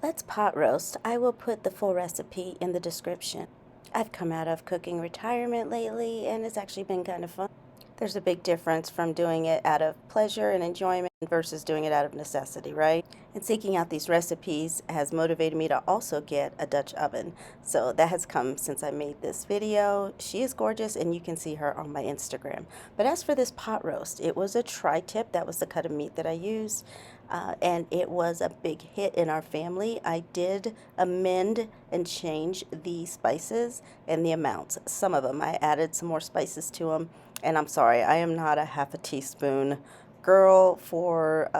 Let's pot roast. I will put the full recipe in the description. I've come out of cooking retirement lately, and it's actually been kind of fun. There's a big difference from doing it out of pleasure and enjoyment versus doing it out of necessity, right? And seeking out these recipes has motivated me to also get a Dutch oven. So that has come since I made this video. She is gorgeous, and you can see her on my Instagram. But as for this pot roast, it was a tri-tip. That was the cut of meat that I used. And it was a big hit in our family. I did amend and change the spices and the amounts. Some of them, I added some more spices to them. And I'm sorry, I am not a half a teaspoon girl for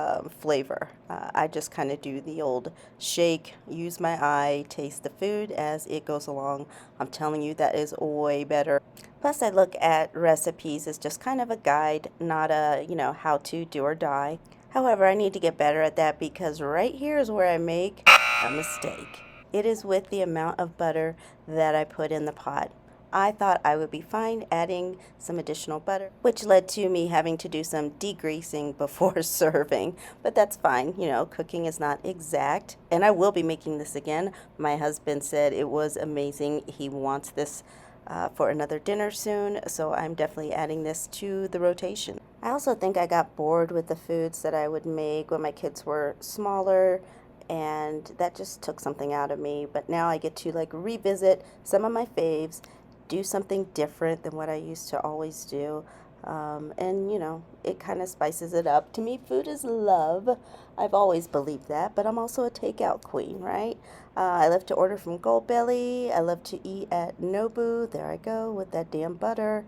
flavor. I just kind of do the old shake, use my eye, taste the food as it goes along. I'm telling you, that is way better. Plus, I look at recipes as just kind of a guide, not a, how to do or die. However, I need to get better at that because right here is where I make a mistake. It is with the amount of butter that I put in the pot. I thought I would be fine adding some additional butter, which led to me having to do some degreasing before serving. But that's fine, cooking is not exact. And I will be making this again. My husband said it was amazing. He wants this for another dinner soon, so I'm definitely adding this to the rotation. I also think I got bored with the foods that I would make when my kids were smaller, and that just took something out of me. But now I get to revisit some of my faves, do something different than what I used to always do. And it kind of spices it up. To me, food is love. I've always believed that, but I'm also a takeout queen, right? I love to order from Goldbelly. I love to eat at Nobu. There I go with that damn butter.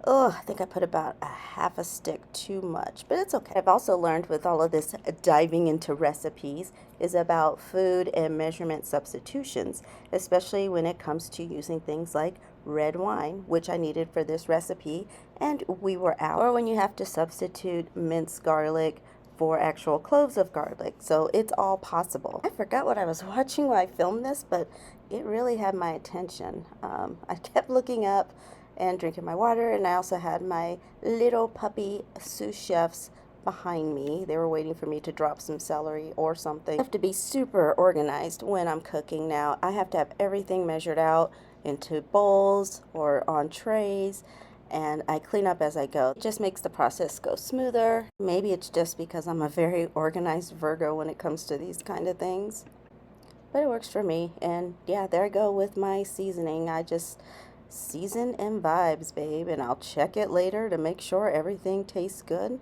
Oh, I think I put about a half a stick too much, but it's okay. I've also learned with all of this diving into recipes is about food and measurement substitutions, especially when it comes to using things like red wine, which I needed for this recipe, and we were out. Or when you have to substitute minced garlic for actual cloves of garlic. So it's all possible. I forgot what I was watching when I filmed this, but it really had my attention. I kept looking up and drinking my water, and I also had my little puppy sous chefs behind me. They were waiting for me to drop some celery or something. I have to be super organized when I'm cooking now. I have to have everything measured out into bowls or on trays, and I clean up as I go. It just makes the process go smoother. Maybe it's just because I'm a very organized Virgo when it comes to these kind of things, but it works for me. And yeah, there I go with my seasoning. I just season and vibes, babe, and I'll check it later to make sure everything tastes good.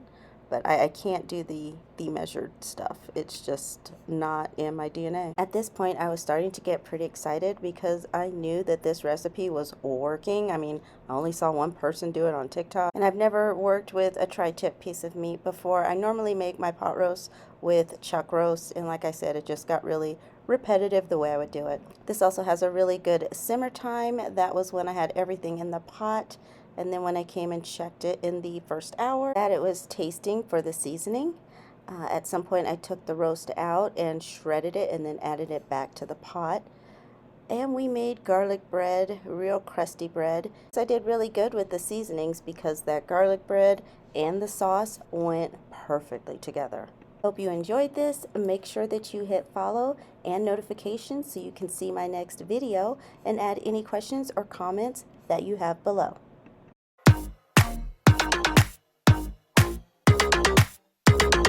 But I can't do the measured stuff. It's just not in my DNA. At this point, I was starting to get pretty excited because I knew that this recipe was working. I mean, I only saw one person do it on TikTok, and I've never worked with a tri-tip piece of meat before. I normally make my pot roast with chuck roast, and like I said, it just got really repetitive the way I would do it. This also has a really good simmer time. That was when I had everything in the pot. And then when I came and checked it in the first hour, that it was tasting for the seasoning. At some point I took the roast out and shredded it and then added it back to the pot. And we made garlic bread, real crusty bread. So I did really good with the seasonings because that garlic bread and the sauce went perfectly together. Hope you enjoyed this. Make sure that you hit follow and notifications so you can see my next video, and add any questions or comments that you have below.